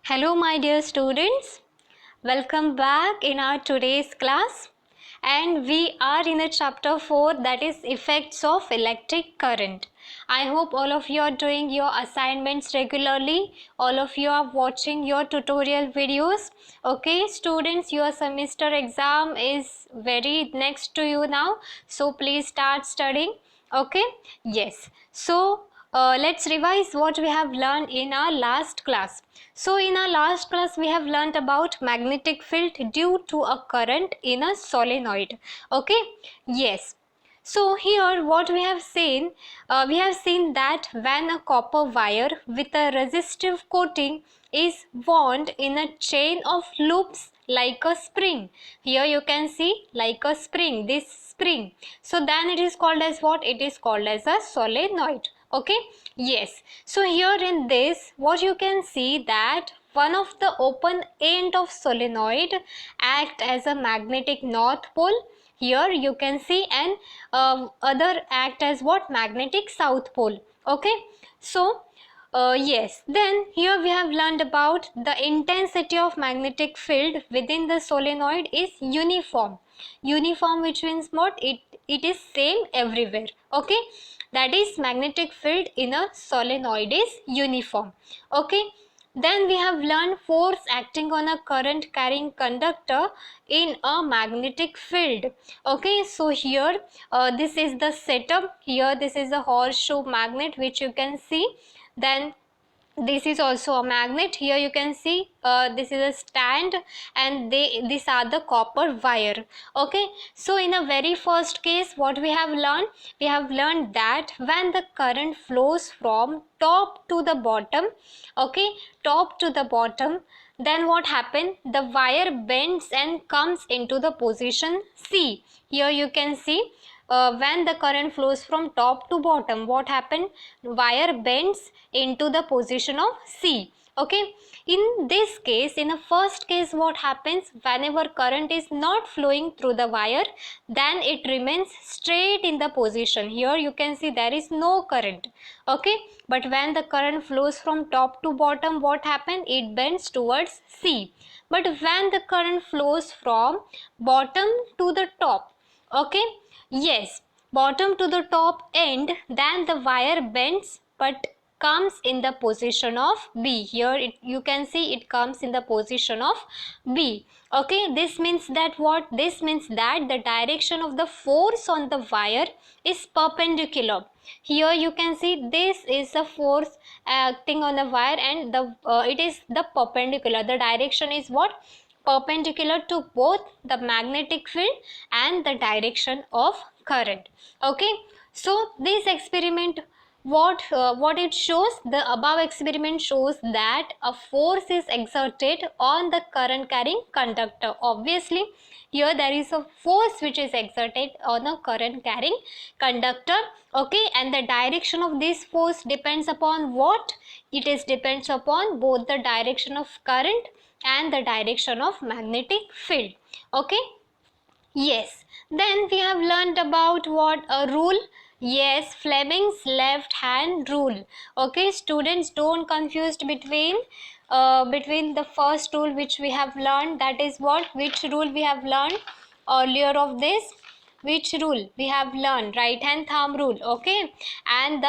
Hello my dear students, welcome back in our today's class, and we are in a chapter 4, that is effects of electric current. I hope all of you are doing your assignments regularly, all of you are watching your tutorial videos. Okay students, your semester exam is very next to you now, so please start studying. Okay, yes, so let's revise what we have learned in our last class. So in our last class we have learned about magnetic field due to a current in a solenoid. Okay, yes. So here what we have seen that when a copper wire with a resistive coating is wound in a chain of loops like a spring. Here you can see like a spring, this spring. So then it is called as what? It is called as a solenoid. Okay, yes. So here in this what you can see that one of the open end of solenoid act as a magnetic north pole. Here you can see, and other act as what? Magnetic south pole. Okay, so yes, then here we have learned about the intensity of magnetic field within the solenoid is uniform. Uniform, which means what? It is same everywhere. Okay, that is magnetic field in a solenoid is uniform. Okay, then we have learned force acting on a current carrying conductor in a magnetic field. Okay, so here this is the setup. Here this is a horseshoe magnet which you can see. Then this is also a magnet. Here you can see this is a stand, and these are the copper wire. Okay, so in a very first case what we have learned that when the current flows from top to the bottom, okay, top to the bottom, then what happened? The wire bends and comes into the position C. Here you can see when the current flows from top to bottom, what happened? Wire bends into the position of C. Okay, in this case, in the first case, what happens? Whenever current is not flowing through the wire, then it remains straight in the position. Here you can see there is no current. Okay, but when the current flows from top to bottom, what happens? It bends towards C. But when the current flows from bottom to the top, okay, yes, bottom to the top end, then the wire bends but comes in the position of B. Here you can see it comes in the position of B. Okay, this means that what? This means that the direction of the force on the wire is perpendicular. Here you can see this is a force acting on the wire, and it is the perpendicular. The direction is what? Perpendicular to both the magnetic field and the direction of current. Okay, so this experiment, what it shows, the above experiment shows that a force is exerted on the current carrying conductor. Obviously here there is a force which is exerted on a current carrying conductor. Okay, and the direction of this force depends upon what? It is depends upon both the direction of current and the direction of magnetic field. Okay, yes, then we have learned about what? A rule. Yes, Fleming's left hand rule. Okay, students, don't confuse between the first rule which we have learned, that is what? Which rule we have learned earlier of this? Which rule we have learned? Right hand thumb rule. Okay, and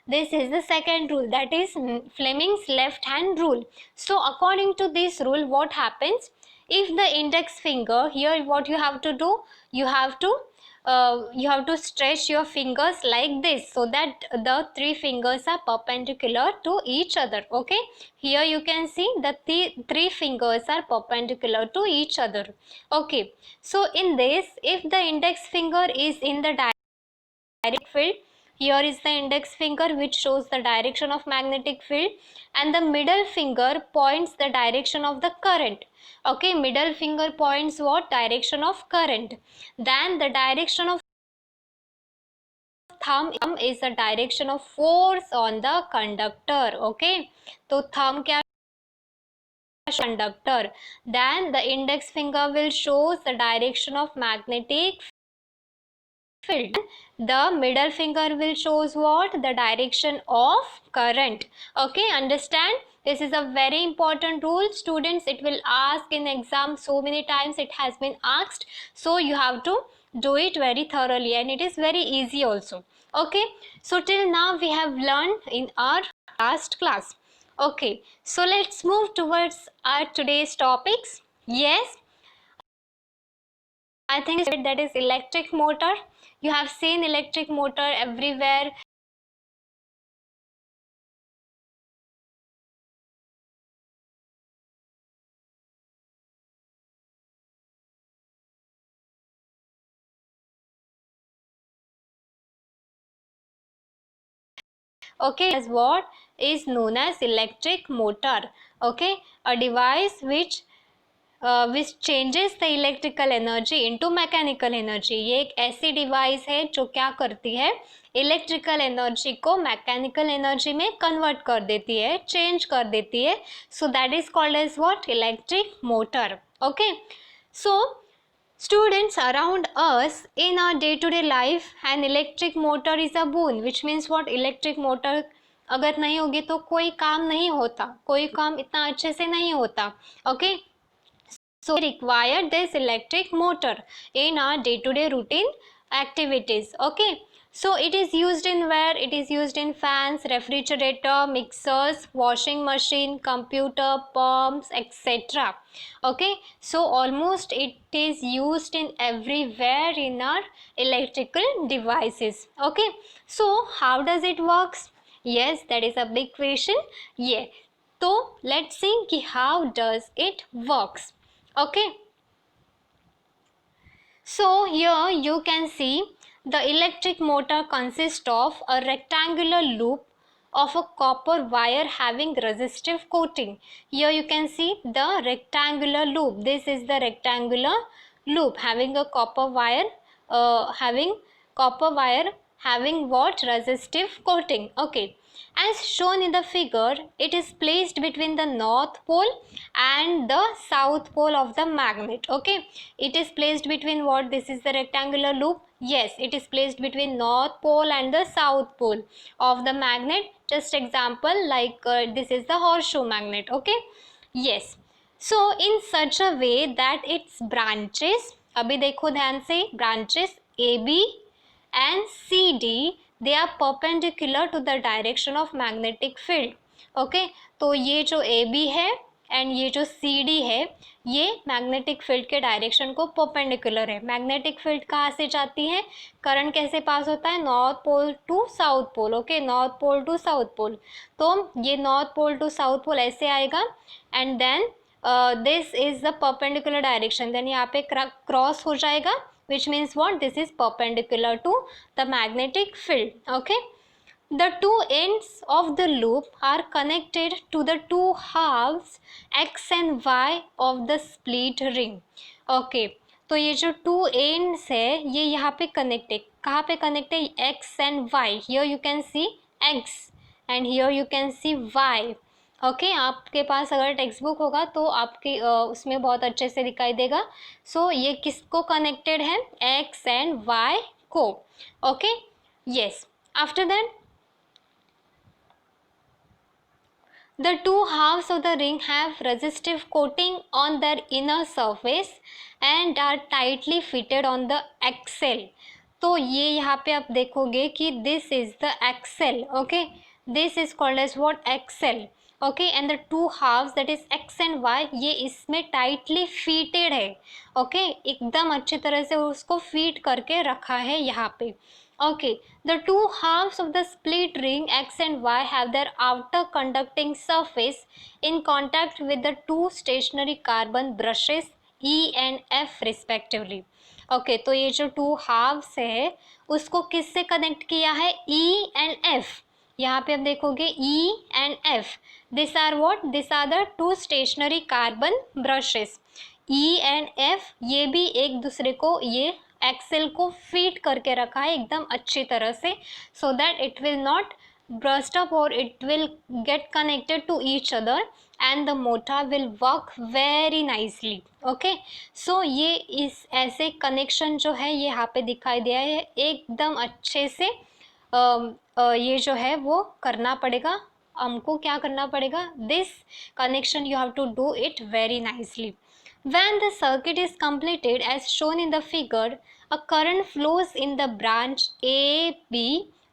this is the second rule, that is Fleming's left hand rule. So according to this rule, what happens? If the index finger, here what you have to do, you have to stretch your fingers like this, so that the three fingers are perpendicular to each other. Okay, here you can see that the three fingers are perpendicular to each other. Okay, so in this, if the index finger is in the direct field, here is the index finger which shows the direction of magnetic field, and the middle finger points the direction of the current. Okay, middle finger points what? Direction of current. Then the direction of thumb is the direction of force on the conductor. Okay, so thumb क्या? Conductor. Then the index finger will show the direction of magnetic field. The middle finger will shows what? The direction of current. Okay, understand? This is a very important rule, students. It will ask in exam so many times, it has been asked, so you have to do it very thoroughly, and it is very easy also. Okay, so till now we have learned in our last class. Okay, so let's move towards our today's topics. Yes, I think that is electric motor. You have seen electric motor everywhere. Okay, as what is known as electric motor. Okay, a device which changes the electrical energy into mechanical energy. ये एक ऐसी device है जो क्या करती है, electrical energy को mechanical energy में कन्वर्ट कर देती है, चेंज कर देती है. So that is called as what? Electric motor. Okay, so students, around us in our day to day life, an electric motor is a boon, which means what? electric motor अगर नहीं होगी तो कोई काम नहीं होता, कोई काम इतना अच्छे से नहीं होता. Okay, so we require this electric motor in our day to day routine activities. Okay, so it is used in where? It is used in fans, refrigerator, mixers, washing machine, computer, pumps, etc. Okay, so almost it is used in everywhere in our electrical devices. Okay, so how does it works? Yes, that is a big question. Yeah, so let's see ki how does it works. Okay, so here you can see the electric motor consists of a rectangular loop of a copper wire having resistive coating. Here you can see the rectangular loop. This is the rectangular loop having a copper wire, having what? Resistive coating. Okay, as shown in the figure, it is placed between the north pole and the south pole of the magnet. Okay, it is placed between what? This is the rectangular loop. Yes, it is placed between north pole and the south pole of the magnet. Just example, like this is the horseshoe magnet. Okay, yes, so in such a way that its branches, अभी देखो ध्यान से, branches AB and CD, they are perpendicular to the direction of magnetic field. Okay, तो ये जो AB है and ये जो CD है, ये मैग्नेटिक फील्ड के डायरेक्शन को परपेंडिकुलर है. मैग्नेटिक फील्ड कहाँ से जाती है, करंट कैसे पास होता है? North pole to south pole. Okay, north pole to south pole. तो ये north pole to south pole ऐसे आएगा and then this is the perpendicular direction. Then यहाँ पे क्रॉस हो जाएगा, which means what? This is perpendicular to the magnetic field. Okay, the two ends of the loop are connected to the two halves x and y of the split ring. Okay, तो ये जो two ends है ये यहाँ पे connect है. कहाँ पे कनेक्ट है? x and y. Here you can see x and here you can see y. Okay, आपके पास अगर टेक्स्ट बुक होगा तो आपके उसमें बहुत अच्छे से दिखाई देगा. सो ये किसको कनेक्टेड है? एक्स एंड वाई को. Okay, yes. After that the two halves of the ring have resistive coating on their inner surface and are tightly fitted on the axle. तो ये यहाँ पे आप देखोगे कि this is the axle. Okay, this is called as what? Axle. Okay, and the two halves that is X and Y, ये इसमें tightly फीटेड है. ओके, एकदम अच्छी तरह से उसको फीट करके रखा है यहाँ पे. Okay, the two halves of the split ring X and Y have their outer conducting surface in contact with the two stationary carbon brushes E and F respectively. Okay, तो ये जो टू हाफ्स है उसको किससे connect किया है? E and F. यहाँ पे आप देखोगे E and F. This are what? This are the two stationary carbon brushes. E and F ये भी एक दूसरे को, ये एक्सेल को फीट करके रखा है एकदम अच्छी तरह से, so that it will not burst up or it will get connected to each other and the motor will work very nicely. okay, so ये इस ऐसे कनेक्शन जो है ये यहाँ पे दिखाई दिया है, एकदम अच्छे से ये जो है वो करना पड़ेगा हमको। क्या करना पड़ेगा? This connection you have to do it very nicely. When the circuit is completed as shown in the figure, a current flows in the branch AB.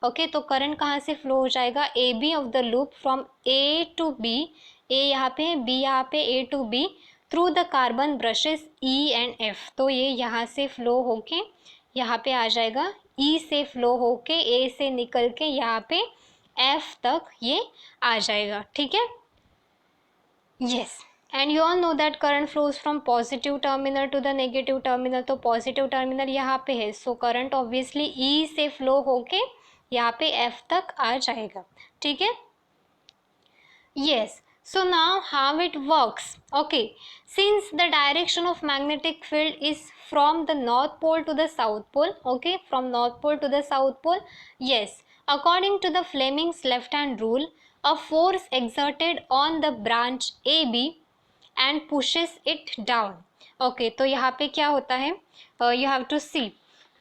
Okay, तो करंट कहाँ से फ्लो हो जाएगा? A B of the loop from A to B, A यहाँ पे B यहाँ पे, A to B through the carbon brushes E and F. तो ये यहाँ से फ्लो होके यहाँ पे आ जाएगा, ई से फ्लो होके ए से निकल के यहाँ पे एफ तक ये आ जाएगा। ठीक है, yes. And you all know that current flows from positive terminal to the negative terminal. तो पॉजिटिव टर्मिनल यहाँ पे है, सो करंट ऑब्वियसली ई से फ्लो होके यहाँ पे एफ तक आ जाएगा। ठीक है, yes. So now how it works? Okay, since the direction of magnetic field is from the north pole to the south pole, okay, from north pole to the south pole, yes, according to the Fleming's left hand rule, a force exerted on the branch AB and pushes it down. Okay, तो यहाँ पे क्या होता है? You have to see,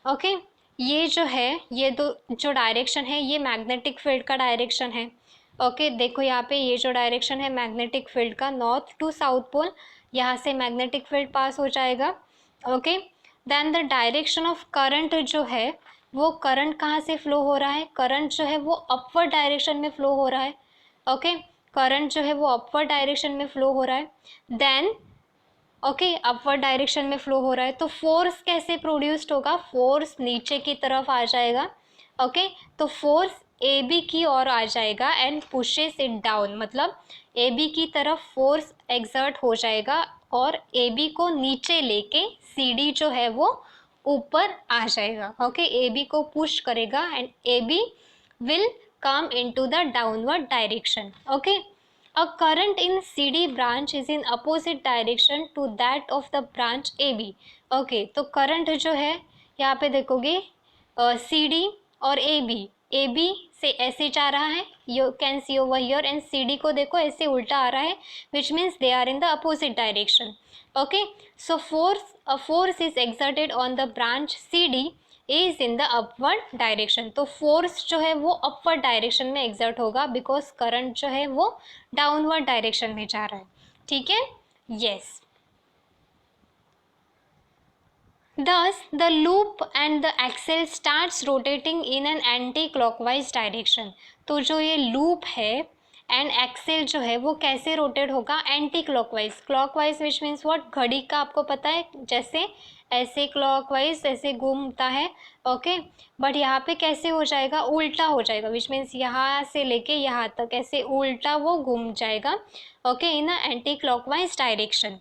okay, ये जो है, ये दो जो डायरेक्शन है ये मैग्नेटिक फील्ड का डायरेक्शन है। ओके, देखो यहाँ पे ये जो डायरेक्शन है मैग्नेटिक फील्ड का, नॉर्थ टू साउथ पोल, यहाँ से मैग्नेटिक फील्ड पास हो जाएगा। Okay, then the direction of current जो है वो करंट कहाँ से फ्लो हो रहा है? करंट जो है वो अपवर्ड डायरेक्शन में फ्लो हो रहा है। ओके, करंट जो है वो अपवर्ड डायरेक्शन में फ्लो हो रहा है। देन ओके, अपवर्ड डायरेक्शन में फ्लो हो रहा है, तो फोर्स कैसे प्रोड्यूस्ड होगा? फोर्स नीचे की तरफ आ जाएगा। ओके, तो फोर्स ए बी की ओर आ जाएगा एंड पुशेस इट डाउन, मतलब ए बी की तरफ फोर्स एक्सर्ट हो जाएगा और ए बी को नीचे लेके सी डी जो है वो ऊपर आ जाएगा। ओके, ए बी को पुश करेगा and A B will come into the downward direction. Okay, a current in C D branch is in opposite direction to that of the branch A B. Okay, तो current जो है यहाँ पे देखोगे C D और A B से ऐसे जा रहा है, you can see over here, and C D को देखो ऐसे उल्टा आ रहा है, which means they are in the opposite direction. Okay, so force is exerted on the branch C D is in the upward direction. तो force जो है वो अपवर्ड डायरेक्शन में एक्सर्ट होगा बिकॉज करंट जो है वो डाउनवर्ड डायरेक्शन में जा रहा है। ठीक है, yes. Thus, the loop and the axle starts rotating in an anti-clockwise direction. तो जो ये loop है एंड एक्सेल जो है वो कैसे रोटेट होगा? Anti clockwise. Clockwise which means what? घड़ी का आपको पता है जैसे ऐसे क्लॉकवाइज ऐसे घूमता है। ओके, बट यहाँ पे कैसे हो जाएगा? उल्टा हो जाएगा, विच मीन्स यहाँ से लेके यहाँ तक ऐसे उल्टा वो घूम जाएगा। Okay, in a anti clockwise direction.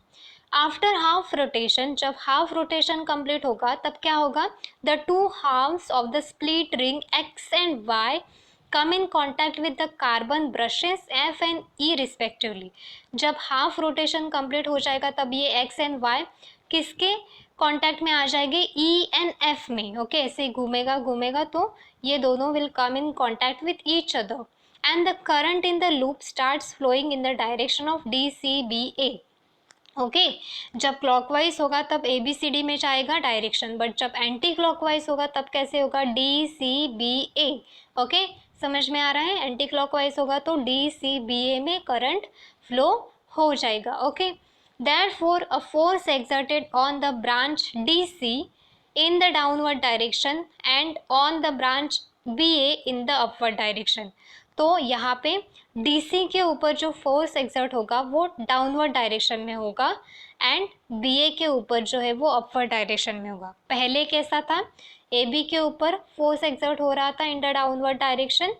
After half rotation, जब हाफ रोटेशन कंप्लीट होगा तब क्या होगा? The two halves of the split ring X and Y come in contact with the carbon brushes F and E respectively. जब half rotation complete हो जाएगा तब ये एक्स एंड वाई किसके कॉन्टैक्ट में आ जाएंगे? ई एंड एफ में। ओके, ऐसे घूमेगा घूमेगा तो ये दोनों will come in contact with each other and the current in the loop starts flowing in the direction of D C B A. Okay, जब क्लॉकवाइज होगा तब ए बी सी डी में जाएगा डायरेक्शन, बट जब anti clockwise होगा तब कैसे होगा? D C B A. Okay, समझ में आ रहा है? एंटी क्लॉकवाइज होगा तो डी सी बी ए में करंट फ्लो हो जाएगा। Okay, therefore a force exerted on the branch DC in the downward direction and on the branch BA in the upward direction। तो यहाँ पे DC के ऊपर जो फोर्स एक्सर्ट होगा वो डाउनवर्ड डायरेक्शन में होगा एंड BA के ऊपर जो है वो अपवर्ड डायरेक्शन में होगा। पहले कैसा था? AB के ऊपर फोर्स एक्सर्ट हो रहा था इन the downward direction,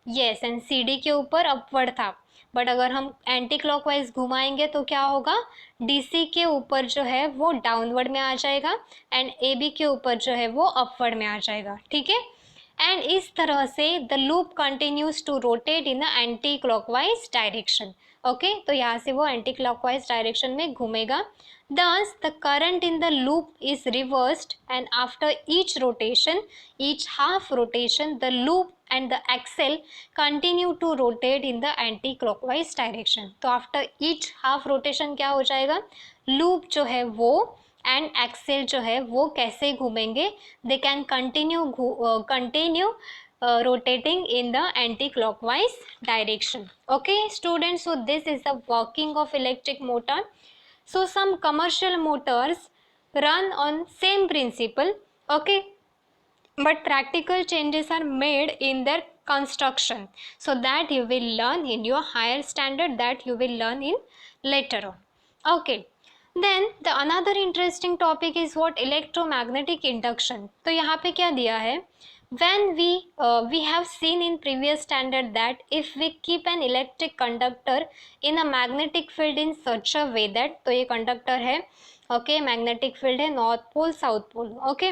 yes, and CD के ऊपर अपवर्ड था। बट अगर हम एंटी क्लॉकवाइज घुमाएंगे तो क्या होगा? DC के ऊपर जो है वो डाउनवर्ड में आ जाएगा एंड AB के ऊपर जो है वो अपवर्ड में आ जाएगा। ठीक है, एंड इस तरह से the loop continues to rotate in the anti clockwise direction. Okay, तो यहाँ से वो एंटी क्लॉकवाइज डायरेक्शन में घूमेगा। Thus, the current in the loop is reversed, and after each rotation, each half rotation, the loop and the axle continue to rotate in the anti-clockwise direction. तो after each half rotation क्या हो जाएगा, loop जो है वो and axle जो है वो कैसे घूमेंगे, they can continue rotating in the anti-clockwise direction. Okay, students, so this is the working of electric motor. So some commercial motors run on same principle, okay, but practical changes are made in their construction, so that you will learn in your higher standard, that you will learn in later on. Okay, then the another interesting topic is what electromagnetic induction. तो यहाँ पे क्या दिया है, when we have seen in previous standard that if we keep an electric conductor in a magnetic field in such a way that, तो ये conductor है, okay, magnetic field है north pole south pole, okay,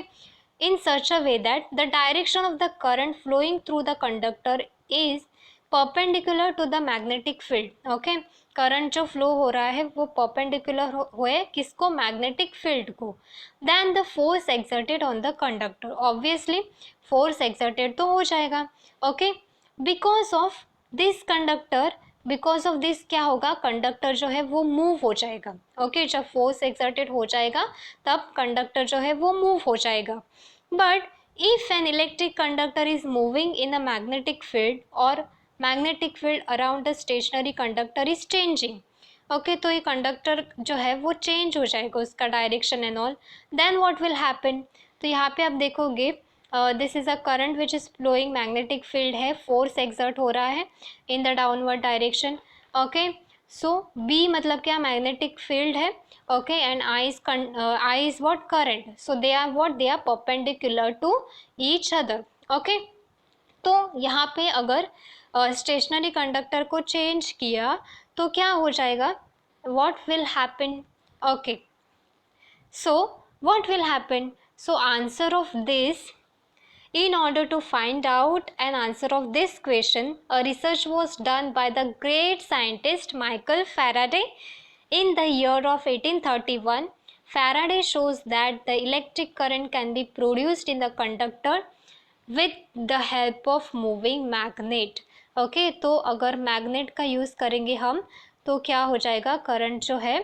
in such a way that the direction of the current flowing through the conductor is perpendicular to the magnetic field. okay, current जो flow हो रहा है वो perpendicular होए किसको, magnetic field को, then the force exerted on the conductor, obviously force exerted तो हो जाएगा, okay, because of this conductor, because of this क्या होगा, कंडक्टर जो है वो मूव हो जाएगा, ओके, जब फोर्स एक्सर्टेड हो जाएगा तब कंडक्टर जो है वो मूव हो जाएगा। But if an electric conductor is moving in a magnetic field और magnetic field around the stationary conductor is changing, okay, तो ये कंडक्टर जो है वो चेंज हो जाएगा उसका direction and all, then what will happen, तो यहाँ पे आप देखोगे this is a current which is flowing, magnetic field है, फोर्स एक्सर्ट हो रहा है in the downward direction, okay, so B मतलब क्या, मैग्नेटिक फील्ड है, okay, and I is what, current, so they are what, they are perpendicular to each other, okay. तो यहाँ पे अगर स्टेशनरी कंडक्टर को चेंज किया तो क्या हो जाएगा, what will happen, okay, so what will happen, so answer of this, in order to find out an answer of this question, a research was done by the great scientist Michael Faraday in the year of 1831. Faraday shows that the electric current can be produced in the conductor with the help of moving magnet, okay, तो अगर magnet का use करेंगे हम तो क्या हो जाएगा, current जो है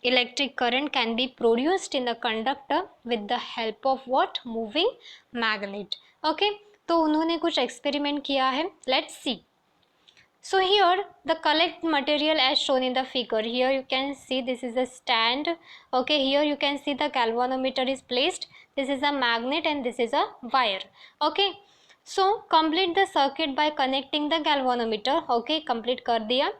electric current can be produced in the conductor with the help of what, moving magnet, okay. तो उन्होंने कुछ एक्सपेरिमेंट किया है, let's see. So here the collect material as shown in the figure. Here you can see this is a stand. Okay, here you can see the galvanometer is placed. This is a magnet and this is a wire. Okay, so complete the circuit by connecting the galvanometer. Okay, complete कर दिया.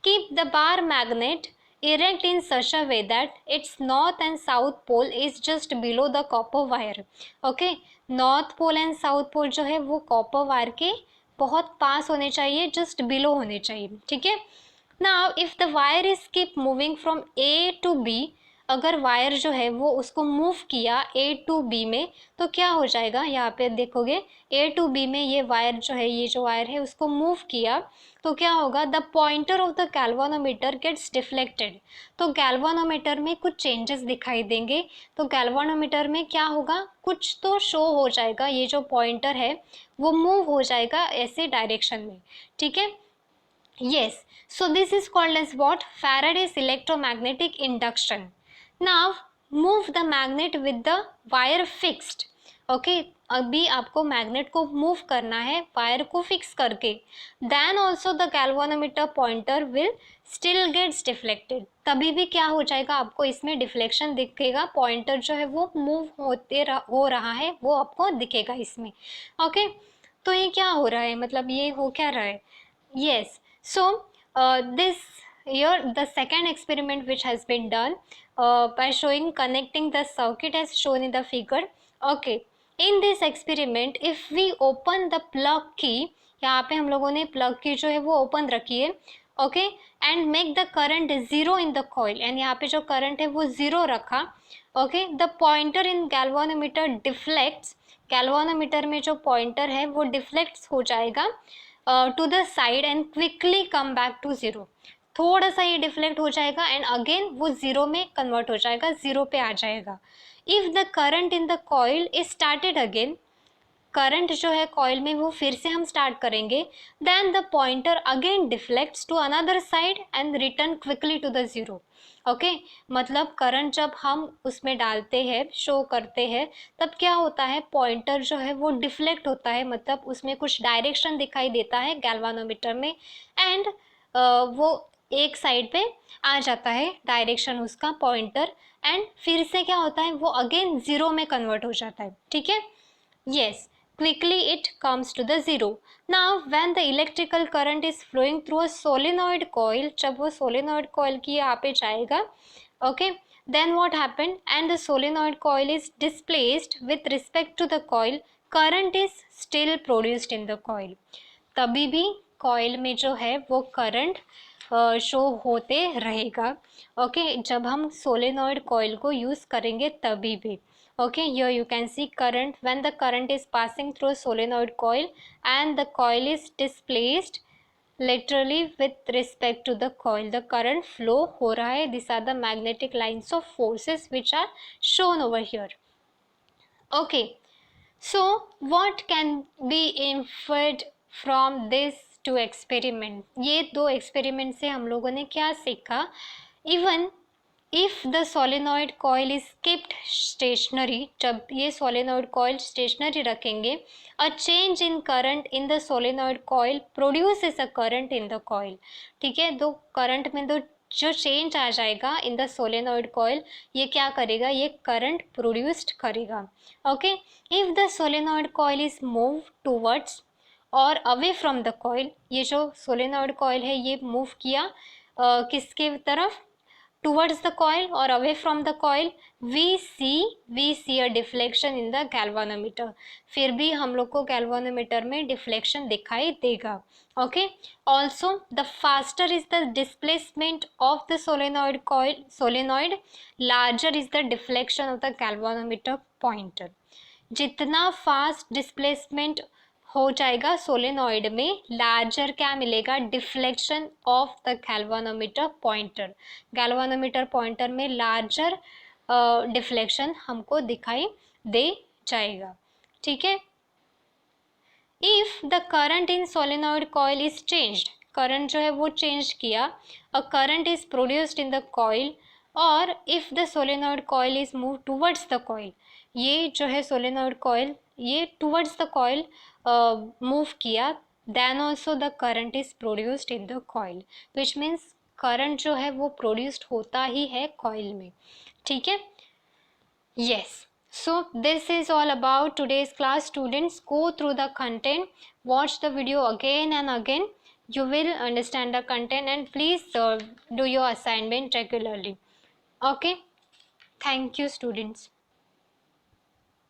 Keep the bar magnet erect in such a way that its north and south pole is just below the copper wire. Okay, north pole and south pole जो है वो copper wire के बहुत पास होने चाहिए, just below होने चाहिए, ठीक है। Now if the wire is keep moving from A to B, अगर वायर जो है वो उसको मूव किया ए टू बी में तो क्या हो जाएगा, यहाँ पे देखोगे ए टू बी में ये वायर जो है, ये जो वायर है उसको मूव किया तो क्या होगा, the pointer of the galvanometer gets deflected, तो गैल्वानोमीटर में कुछ चेंजेस दिखाई देंगे, तो गैल्वानोमीटर में क्या होगा, कुछ तो शो हो जाएगा, ये जो पॉइंटर है वो मूव हो जाएगा ऐसे डायरेक्शन में, ठीक है। yes, so this is called as what, Faraday's electromagnetic induction. Now move the magnet with the wire fixed. okay, अभी आपको मैग्नेट को मूव करना है वायर को फिक्स करके, then also the galvanometer pointer will still gets deflected, तभी भी क्या हो जाएगा, आपको इसमें डिफ्लेक्शन दिखेगा, पॉइंटर जो है वो मूव हो रहा है वो आपको दिखेगा इसमें, ओके। तो ये क्या हो रहा है, मतलब ये हो क्या रहा है, yes, so this here the second experiment which has been done by showing connecting the circuit as shown in the figure. okay, in this experiment if we open the plug key, यहाँ पे हम लोगों ने plug की जो है वो open रखी है, okay, and make the current zero in the coil, and यहाँ पे जो करंट है वो जीरो रखा, okay, the pointer in galvanometer deflects, galvanometer में जो पॉइंटर है वो डिफ्लेक्ट हो जाएगा to the side and quickly come back to zero. थोड़ा सा ये डिफ्लेक्ट हो जाएगा एंड अगेन वो ज़ीरो में कन्वर्ट हो जाएगा, ज़ीरो पे आ जाएगा। If the current in the coil is started again, current जो है कॉइल में वो फिर से हम स्टार्ट करेंगे, then the pointer again deflects to another side and return quickly to the zero. Okay, मतलब करंट जब हम उसमें डालते हैं, शो करते हैं, तब क्या होता है, पॉइंटर जो है वो डिफ्लेक्ट होता है, मतलब उसमें कुछ डायरेक्शन दिखाई देता है गैल्वानोमीटर में, एंड वो एक साइड पे आ जाता है डायरेक्शन उसका पॉइंटर, एंड फिर से क्या होता है, वो अगेन ज़ीरो में कन्वर्ट हो जाता है। ठीक है, yes, quickly it comes to the zero. Now when the electrical current is flowing through a solenoid coil, जब वो solenoid coil की यहाँ पे जाएगा, okay, then what happened, and the solenoid coil is displaced with respect to the coil, current is still produced in the coil. तभी भी coil में जो है वो current शो होते रहेगा। ओके, जब हम सोलेनॉइड कॉइल को यूज़ करेंगे तभी भी। Okay, here you can see current when the current is passing through a solenoid coil and the coil is displaced laterally with respect to the coil, the current flow हो रहा है। These are the magnetic lines of forces which are shown over here. Okay, so what can be inferred from this two experiment? ये दो experiment से हम लोगों ने क्या सीखा? Even if the solenoid coil is keeped stationary, जब ये सोलेनॉइड कॉइल स्टेशनरी रखेंगे, a change in current in the solenoid coil produces a current in the coil. ठीक है, दो करंट में दो जो चेंज आ जाएगा इन द सोलेनॉइड कॉइल, ये क्या करेगा, ये करंट प्रोड्यूस्ड करेगा। Okay, if the solenoid coil is move towards और अवे फ्रॉम द कॉइल, ये जो सोलेनॉइड कॉइल है ये मूव किया किसके तरफ, towards the coil or away from the coil, we see a deflection in the galvanometer, फिर भी हम लोग को galvanometer में deflection दिखाई देगा। okay, also the faster is the displacement of the solenoid, larger is the deflection of the galvanometer pointer। जितना fast displacement हो जाएगा सोलेनॉइड में, लार्जर क्या मिलेगा, deflection of the galvanometer pointer. Galvanometer pointer में लार्जर डिफ्लेक्शन हमको दिखाई दे जाएगा। ठीक है, if the current in solenoid coil is changed, current जो है वो चेंज किया, a current is produced in the coil, और if the solenoid coil is move towards the coil, ये जो है सोलेनॉइड कॉइल ये टूवर्ड्स द कॉइल मूव किया, then also the current is produced in the coil, which means current जो है वो produced होता ही है कॉइल में। ठीक है, yes, so this is all about today's class. Students, go through the content, watch the video again and again, you will understand the content, and please do your assignment regularly. Okay, thank you students.